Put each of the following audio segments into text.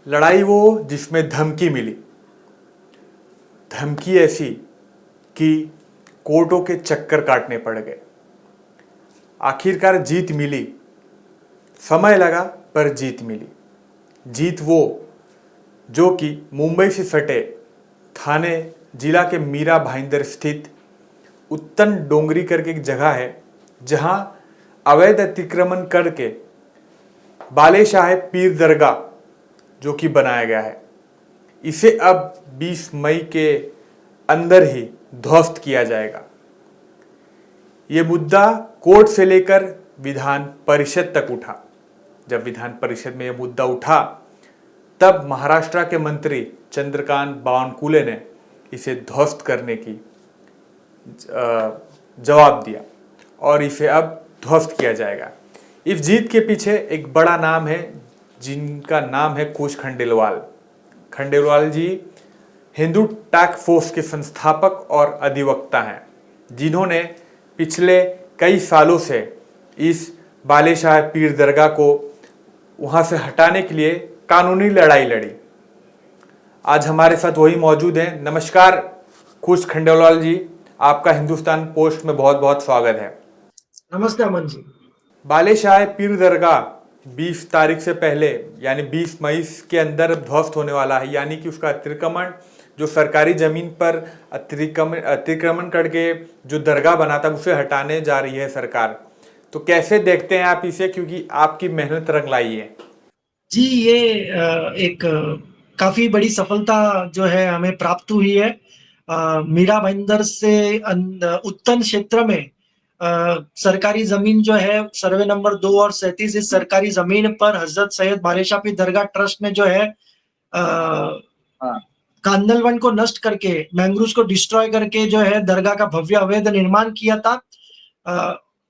लड़ाई वो जिसमें धमकी मिली, धमकी ऐसी कि कोर्टों के चक्कर काटने पड़ गए। आखिरकार जीत मिली, समय लगा पर जीत मिली। जीत वो जो कि मुंबई से सटे थाने जिला के मीरा भाईंदर स्थित उत्तन डोंगरी करके एक जगह है, जहां अवैध अतिक्रमण करके बाले शाह पीर दरगाह जो कि बनाया गया है, इसे अब 20 मई के अंदर ही ध्वस्त किया जाएगा। ये मुद्दा कोर्ट से लेकर विधान परिषद तक उठा। जब विधान परिषद में यह मुद्दा उठा, तब महाराष्ट्र के मंत्री चंद्रकांत बावनकुले ने इसे ध्वस्त करने की जवाब दिया और इसे अब ध्वस्त किया जाएगा। इस जीत के पीछे एक बड़ा नाम है, जिनका नाम है कुश खंडेलवाल। खंडेलवाल जी हिंदू टास्क फोर्स के संस्थापक और अधिवक्ता हैं, जिन्होंने पिछले कई सालों से इस बाले शाह पीर दरगाह को वहां से हटाने के लिए कानूनी लड़ाई लड़ी। आज हमारे साथ वही मौजूद हैं। नमस्कार कुश खंडेलवाल जी, आपका हिंदुस्तान पोस्ट में बहुत बहुत स्वागत है। नमस्ते अमन जी। बाले शाह पीर दरगाह 20 तारीख से पहले यानी 20 मई के अंदर ध्वस्त होने वाला है, यानी कि उसका अतिक्रमण जो सरकारी जमीन पर अतिक्रमण करके जो दरगाह बना था उसे हटाने जा रही है सरकार। तो कैसे देखते हैं आप इसे, क्योंकि आपकी मेहनत रंग लाई है? जी, ये एक काफ़ी बड़ी सफलता जो है हमें प्राप्त हुई है। मीरा भाईंदर से उत्तन क्षेत्र में सरकारी ज़मीन जो है सर्वे नंबर 2 और 37, इस सरकारी ज़मीन पर हज़रत सैयद बाले शाह पीर दरगाह ट्रस्ट ने जो है कांदलवन को नष्ट करके, मैंग्रोव्स को डिस्ट्रॉय करके जो है दरगाह का भव्य अवैध निर्माण किया था।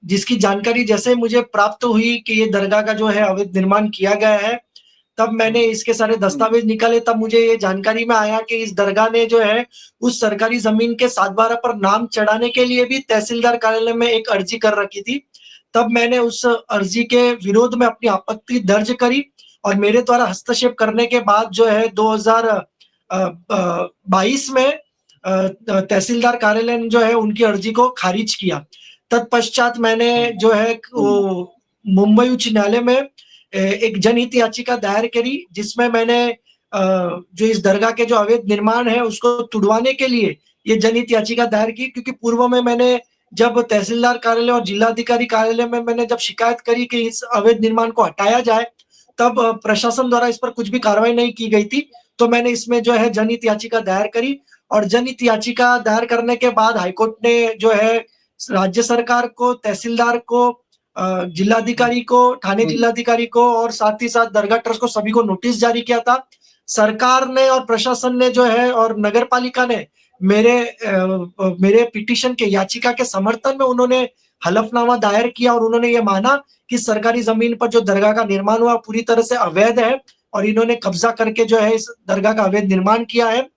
जिसकी जानकारी जैसे मुझे प्राप्त हुई कि ये दरगाह का जो है अवैध निर्माण किया गया है, तब मैंने इसके सारे दस्तावेज निकाले। तब मुझे ये जानकारी में आया कि इस दरगाह ने जो है उस सरकारी जमीन के 7/12 पर नाम चढ़ाने के लिए भी तहसीलदार कार्यालय में एक अर्जी कर रखी थी। तब मैंने उस अर्जी के विरोध में अपनी आपत्ति दर्ज करी और मेरे द्वारा हस्तक्षेप करने के बाद जो है 2022 में तहसीलदार कार्यालय ने जो है उनकी अर्जी को खारिज किया। तत्पश्चात मैंने जो है मुंबई उच्च न्यायालय में एक जनहित याचिका दायर करी, जिसमें मैंने जो इस दरगाह के जो अवैध निर्माण है उसको तुड़वाने के लिए ये जनहित याचिका दायर की। क्योंकि पूर्व में मैंने जब तहसीलदार कार्यालय और जिलाधिकारी कार्यालय में मैंने जब शिकायत करी कि इस अवैध निर्माण को हटाया जाए, तब प्रशासन द्वारा इस पर कुछ भी कार्रवाई नहीं की गई थी। तो मैंने इसमें जो है जनहित याचिका दायर करी और जनहित याचिका दायर करने के बाद हाईकोर्ट ने जो है राज्य सरकार को, तहसीलदार को, जिलाधिकारी को, थाने जिलाधिकारी को और साथ ही साथ दरगाह ट्रस्ट को सभी को नोटिस जारी किया था। सरकार ने और प्रशासन ने जो है और नगर पालिका ने मेरे पिटीशन के याचिका के समर्थन में उन्होंने हलफनामा दायर किया और उन्होंने ये माना कि सरकारी जमीन पर जो दरगाह का निर्माण हुआ पूरी तरह से अवैध है और इन्होंने कब्जा करके जो है इस दरगाह का अवैध निर्माण किया है।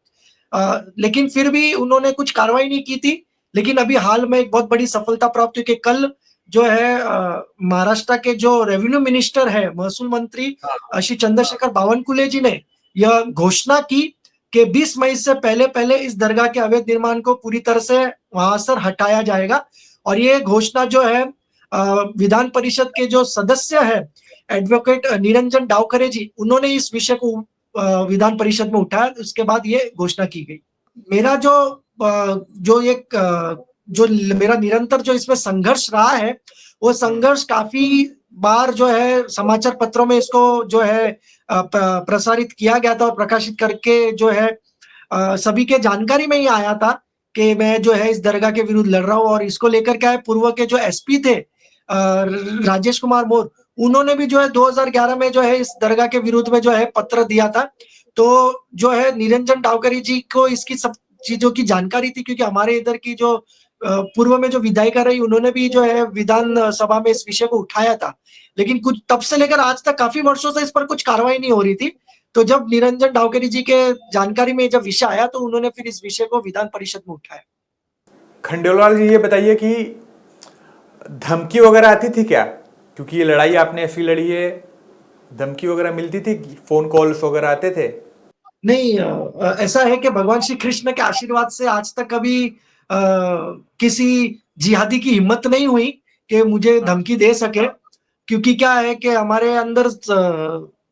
लेकिन फिर भी उन्होंने कुछ कार्रवाई नहीं की थी। लेकिन अभी हाल में एक बहुत बड़ी सफलता प्राप्त हुई कि कल जो है महाराष्ट्र के जो रेवेन्यू मिनिस्टर है, महसूल मंत्री श्री चंद्रशेखर बावनकुले जी ने यह घोषणा की कि 20 मई से पहले इस दरगाह के अवैध निर्माण को पूरी तरह से वहां से हटाया जाएगा। और ये घोषणा जो है विधान परिषद के जो सदस्य है एडवोकेट निरंजन डावखरे जी, उन्होंने इस विषय को विधान परिषद में उठाया। उसके बाद ये घोषणा की गई। मेरा जो मेरा निरंतर जो इसमें संघर्ष रहा है, वो संघर्ष काफी बार जो है समाचार पत्रों में इसको जो है प्रसारित किया गया था और प्रकाशित करके जो है सभी के जानकारी में ही आया था कि मैं जो है इस दरगाह के विरुद्ध लड़ रहा हूँ। और इसको लेकर क्या है, पूर्व के जो एसपी थे राजेश कुमार मोर, उन्होंने भी जो है 2011 में जो है इस दरगाह के विरुद्ध में जो है पत्र दिया था। तो जो है निरंजन डावकरी जी को इसकी सब चीजों की जानकारी थी, क्योंकि हमारे इधर की जो पूर्व में जो विधायिका रही, उन्होंने भी जो है विधान सभा में इस विषय को उठाया था। लेकिन कुछ तब से लेकर आज तक काफी वर्षों से इस पर कुछ कार्रवाई नहीं हो रही थी। तो जब निरंजन डावकरी जी के जानकारी में जब विषय आया, तो उन्होंने फिर इस विषय को विधान परिषद में उठाया। खंडेलवाल जी, ये बताइए कि धमकी वगैरह आती थी क्या? क्योंकि ये लड़ाई आपने ऐसी लड़ी है धमकी वगैरह मिलती थी, फोन कॉल्स वगैरह आते थे? नहीं, ऐसा है कि भगवान श्री कृष्ण के आशीर्वाद से आज तक कभी किसी जिहादी की हिम्मत नहीं हुई कि मुझे धमकी दे सके, क्योंकि क्या है कि हमारे अंदर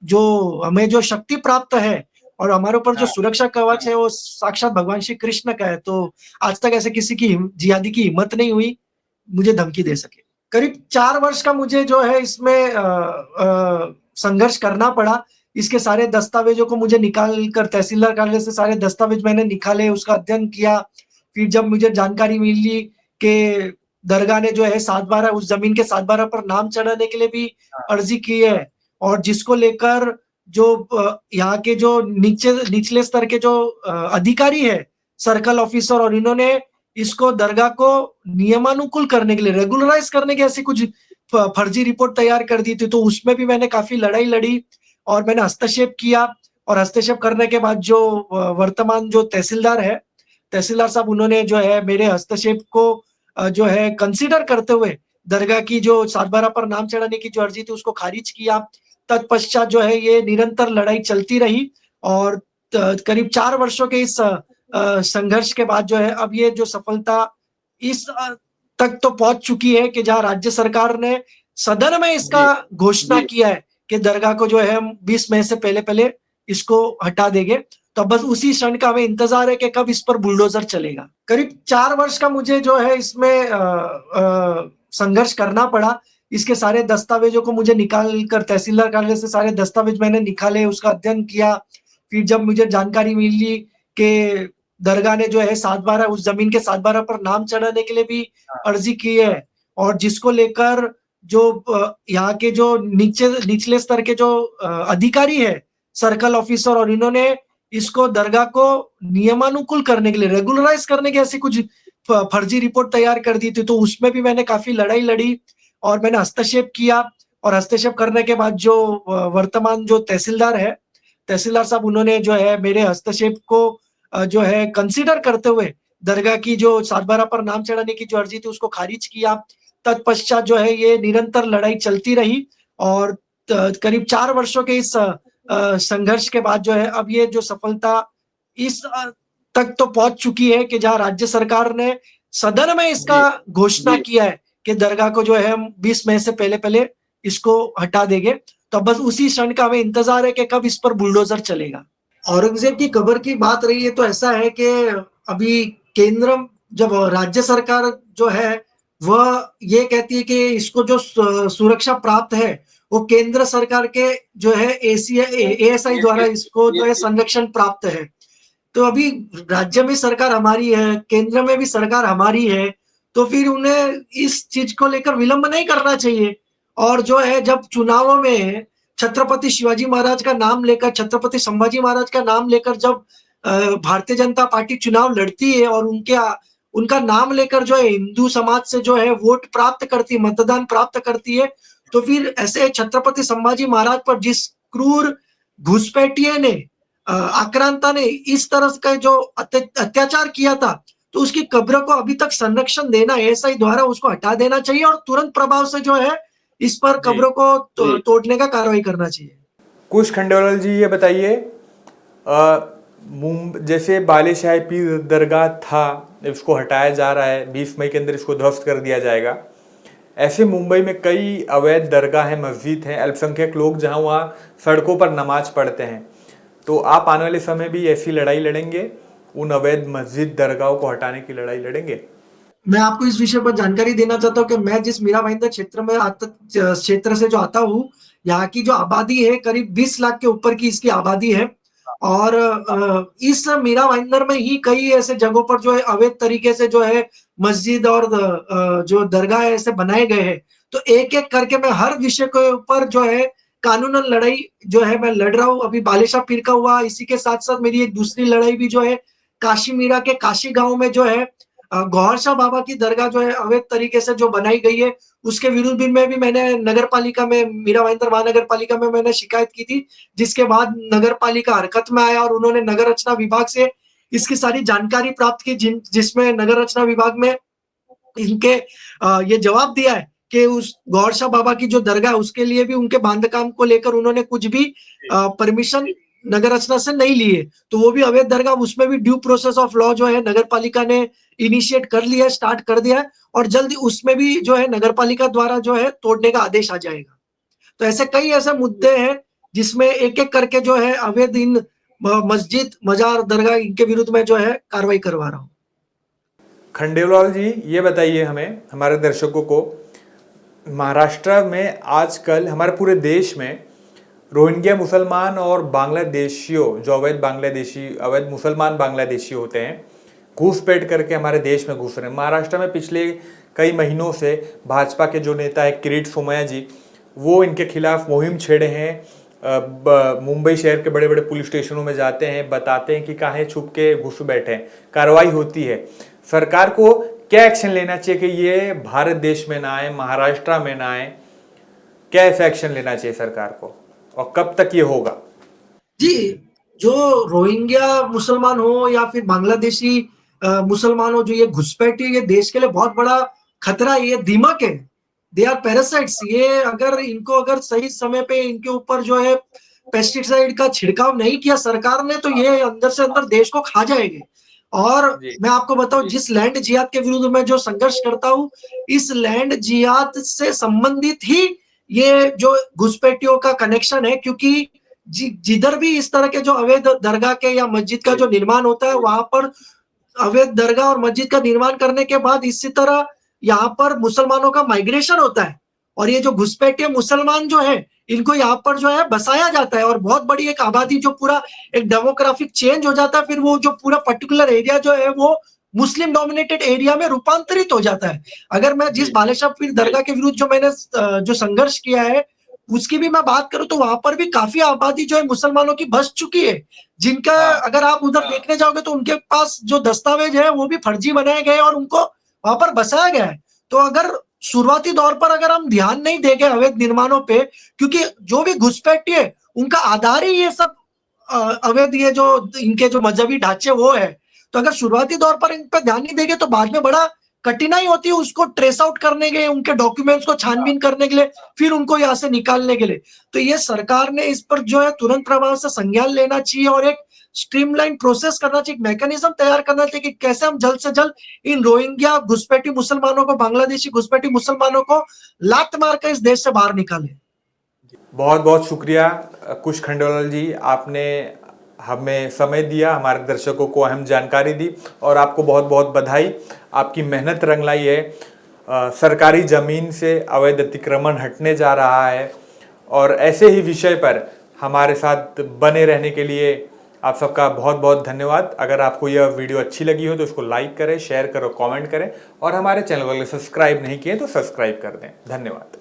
जो हमें जो शक्ति प्राप्त है और हमारे ऊपर जो सुरक्षा कवच है वो साक्षात भगवान श्री कृष्ण का है, तो आज तक ऐसे किसी की जिहादी की हिम्मत नहीं हुई मुझे धमकी दे सके। करीब 4 वर्ष का मुझे जो है इसमें संघर्ष करना पड़ा। इसके सारे दस्तावेज़ों को मुझे निकाल कर तहसीलदार कार्यालय से सारे दस्तावेज़ मैंने निकाले, उसका अध्ययन किया। फिर जब मुझे जानकारी मिली कि दरगाह ने जो है 7/12 उस ज़मीन के 7/12 पर नाम चढ़ाने के लिए भी अर्ज़ी की है, और जिसको लेकर जो यहाँ के जो निचले स्तर के जो अधिकारी है, सर्कल ऑफिसर, और इन्होंने इसको दरगाह को नियमानुकूल करने के लिए, रेगुलराइज़ करने की ऐसी कुछ फर्जी रिपोर्ट तैयार कर दी थी। तो उसमें भी मैंने काफ़ी लड़ाई लड़ी और मैंने हस्तक्षेप किया, और हस्तक्षेप करने के बाद जो वर्तमान जो तहसीलदार है, तहसीलदार साहब, उन्होंने जो है मेरे हस्तक्षेप को जो है कंसीडर करते हुए दरगाह की जो 7/12 पर नाम चढ़ाने की जो अर्जी थी उसको खारिज किया। तत्पश्चात जो है ये निरंतर लड़ाई चलती रही, और करीब 4 वर्षों के इस संघर्ष के बाद जो है अब ये जो सफलता इस तक तो पहुंच चुकी है कि जहां राज्य सरकार ने सदन में इसका घोषणा किया है कि दरगाह को जो है हम 20 मई से पहले इसको हटा देंगे। तो बस उसी क्षण का हमें इंतजार है कि कब इस पर बुलडोजर चलेगा। करीब 4 वर्ष का मुझे जो है इसमें संघर्ष करना पड़ा। इसके सारे दस्तावेज़ों को मुझे निकाल कर तहसीलदार कार्यालय से सारे दस्तावेज़ मैंने निकाले, उसका अध्ययन किया। फिर जब मुझे जानकारी मिली कि दरगाह ने जो है 7/12 उस ज़मीन के 7/12 पर नाम चढ़ाने के लिए भी अर्ज़ी की है, और जिसको लेकर जो यहाँ के जो निचले स्तर के जो अधिकारी है, सर्कल ऑफिसर, और इन्होंने इसको दरगाह को नियमानुकूल करने के लिए, रेगुलराइज़ करने की ऐसी कुछ फर्जी रिपोर्ट तैयार कर दी थी। तो उसमें भी मैंने काफ़ी लड़ाई लड़ी और मैंने हस्तक्षेप किया, और हस्तक्षेप करने के बाद जो वर्तमान जो तहसीलदार है, तहसीलदार साहब, उन्होंने जो है मेरे हस्तक्षेप को जो है कंसीडर करते हुए दरगाह की जो 7/12 पर नाम चढ़ाने की जो अर्जी थी उसको खारिज किया। तत्पश्चात जो है ये निरंतर लड़ाई चलती रही, और करीब 4 वर्षों के इस संघर्ष के बाद जो है अब ये जो सफलता इस तक तो पहुंच चुकी है कि जहां राज्य सरकार ने सदन में इसका घोषणा किया है कि दरगाह को जो है हम 20 मई से पहले इसको हटा देंगे। तो बस उसी क्षण का हमें इंतजार है कि कब इस पर बुलडोजर चलेगा। औरंगजेब की कब्र की बात रही है तो ऐसा है कि अभी केंद्र, जब राज्य सरकार जो है वह ये कहती है कि इसको जो सुरक्षा प्राप्त है वो केंद्र सरकार के जो है एएसआई द्वारा इसको जो है संरक्षण प्राप्त है। तो अभी राज्य में सरकार हमारी है, केंद्र में भी सरकार हमारी है, तो फिर उन्हें इस चीज को लेकर विलंब नहीं करना चाहिए। और जो है जब चुनावों में छत्रपति शिवाजी महाराज का नाम लेकर, छत्रपति संभाजी महाराज का नाम लेकर जब भारतीय जनता पार्टी चुनाव लड़ती है और उनका नाम लेकर जो है हिंदू समाज से जो है वोट प्राप्त करती है, मतदान प्राप्त करती है, तो फिर ऐसे छत्रपति संभाजी महाराज पर जिस क्रूर घुसपैठिए ने, आक्रांता ने इस तरह का जो अत्याचार किया था, तो उसकी कब्र को अभी तक संरक्षण देना एएसआई द्वारा उसको हटा देना चाहिए, और तुरंत प्रभाव से जो है इस पर कब्रों को तोड़ने का कार्रवाई करना चाहिए। कुश खंडेलवाल जी, ये बताइए, जैसे बालेशाही पीर दरगाह था, इसको हटाया जा रहा है, 20 मई के अंदर इसको ध्वस्त कर दिया जाएगा। ऐसे मुंबई में कई अवैध दरगाह हैं, मस्जिद हैं, अल्पसंख्यक लोग जहां वहां सड़कों पर नमाज पढ़ते हैं। तो आप आने वाले समय भी ऐसी लड़ाई लड़ेंगे, उन अवैध मस्जिद दरगाहों को हटाने की लड़ाई लड़ेंगे? मैं आपको इस विषय पर जानकारी देना चाहता हूँ कि मैं जिस मीरा भाईंदर क्षेत्र से जो आता हूँ, यहाँ की जो आबादी है करीब 20 लाख के ऊपर की इसकी आबादी है, और इस मीरा भाईंदर में ही कई ऐसे जगहों पर जो है अवैध तरीके से जो है मस्जिद और जो दरगाह ऐसे बनाए गए हैं। तो एक एक करके मैं हर विषय के ऊपर जो है कानूनन लड़ाई जो है मैं लड़ रहा हूँ। अभी बालेशाह पीर का हुआ, इसी के साथ साथ मेरी एक दूसरी लड़ाई भी जो है काशी मीरा के काशी गांव में जो है गौहर शाह बाबा की दरगाह जो है अवैध तरीके से जो बनाई गई है, उसके विरुद्ध में भी मैंने नगर पालिका में, मीरा भाईंदर महानगर पालिका में मैंने शिकायत की थी, जिसके बाद नगर पालिका हरकत में आया और उन्होंने नगर रचना विभाग से इसकी सारी जानकारी प्राप्त की, जिसमें नगर रचना विभाग में इनके ये जवाब दिया है कि उस गौर शाह बाबा की जो दरगाह है उसके लिए भी उनके बांधकाम को लेकर उन्होंने कुछ भी परमिशन नगर रचना से नहीं लिए, तो वो भी अवैध दरगाह, उसमें भी ड्यू प्रोसेस ऑफ लॉ जो है नगर पालिका ने इनिशिएट कर लिया है, स्टार्ट कर दिया है, और जल्दी उसमें भी जो है नगर पालिका द्वारा जो है तोड़ने का आदेश आ जाएगा। तो ऐसे कई ऐसे मुद्दे हैं जिसमें एक एक करके जो है अवैध इन मस्जिद, मजार, दरगाह इनके विरुद्ध में जो है कार्रवाई करवा रहा हूँ। खंडेलवाल जी, ये बताइए हमें, हमारे दर्शकों को, महाराष्ट्र में आजकल हमारे पूरे देश में रोहिंग्या मुसलमान और बांग्लादेशियों, जो अवैध मुसलमान बांग्लादेशी होते हैं, घुसपैठ करके हमारे देश में घुस रहे हैं। महाराष्ट्र में पिछले कई महीनों से भाजपा के जो नेता है किरीट सोमैया जी, वो इनके खिलाफ मुहिम छेड़े हैं। मुंबई शहर के बड़े बड़े पुलिस स्टेशनों में जाते हैं, बताते हैं कि कहाँ छुप के घुस बैठे हैं, कार्रवाई होती है। सरकार को क्या एक्शन लेना चाहिए कि ये भारत देश में ना आए, महाराष्ट्र में ना आए? क्या ऐसा एक्शन लेना चाहिए सरकार को, और कब तक ये होगा? जी, जो रोहिंग्या मुसलमान हो या फिर बांग्लादेशी मुसलमान हो, जो ये घुसपैठी, ये देश के लिए बहुत बड़ा खतरा है, ये दीमक है, दे आर पैरासाइट्स। ये अगर सही समय पे इनके ऊपर जो है पेस्टिसाइड का छिड़काव नहीं किया सरकार ने, तो ये अंदर से अंदर देश को खा जाएंगे। और जी। मैं आपको बताऊं, जिस लैंड जिहाद के विरुद्ध में जो संघर्ष करता हूं, इस लैंड जिहाद से संबंधित ही ये जो घुसपैठियों का कनेक्शन है, क्योंकि जिधर भी इस तरह के जो अवैध दरगाह के या मस्जिद का जो निर्माण होता है, वहां पर अवैध दरगाह और मस्जिद का निर्माण करने के बाद इसी तरह यहाँ पर मुसलमानों का माइग्रेशन होता है, और ये जो घुसपैठिए मुसलमान जो है, इनको यहाँ पर जो है बसाया जाता है, और बहुत बड़ी एक आबादी, जो पूरा एक डेमोग्राफिक चेंज हो जाता है, फिर वो जो पूरा पर्टिकुलर एरिया जो है वो मुस्लिम डोमिनेटेड एरिया में रूपांतरित हो जाता है। अगर मैं जिस बालेशाह पीर दरगाह के विरुद्ध जो मैंने जो संघर्ष किया है उसकी भी मैं बात करूं, तो वहां पर भी काफी आबादी जो है मुसलमानों की बस चुकी है, जिनका अगर आप उधर देखने जाओगे तो उनके पास जो दस्तावेज है वो भी फर्जी बनाए गए और उनको वहां पर बसाया गया है। तो अगर शुरुआती दौर पर अगर हम ध्यान नहीं देंगे अवैध निर्माणों पे, क्योंकि जो भी घुसपैठी है उनका आधार ही ये सब अवैध, ये जो इनके जो मजहबी ढांचे वो है, तो अगर शुरुआती दौर पर इन पर ध्यान नहीं देंगे तो बाद में बड़ा कठिनाई होती है उसको ट्रेस आउट करने के लिए, उनके डॉक्यूमेंट्स को छानबीन करने के लिए, फिर उनको यहाँ से निकालने के लिए। तो ये सरकार ने इस पर जो है तुरंत प्रभाव से संज्ञान लेना चाहिए और एक स्ट्रीमलाइन प्रोसेस करना चाहिए, मैकेनिज्म तैयार करना चाहिए कि कैसे हम जल्द से जल्द इन रोहिंग्या घुसपैठी मुसलमानों को, बांग्लादेशी घुसपैठी मुसलमानों को लात मार कर इस देश से बाहर निकाले। बहुत बहुत शुक्रिया कुश खंडेलवाल जी, आपने हमें समय दिया, हमारे दर्शकों को अहम जानकारी दी, और आपको बहुत बहुत बधाई। आपकी मेहनत रंग लाई है। सरकारी ज़मीन से अवैध अतिक्रमण हटने जा रहा है, और ऐसे ही विषय पर हमारे साथ बने रहने के लिए आप सबका बहुत बहुत धन्यवाद। अगर आपको यह वीडियो अच्छी लगी हो तो इसको लाइक करें, शेयर करो, कमेंट करें, और हमारे चैनल को सब्सक्राइब नहीं किए तो सब्सक्राइब कर दें। धन्यवाद।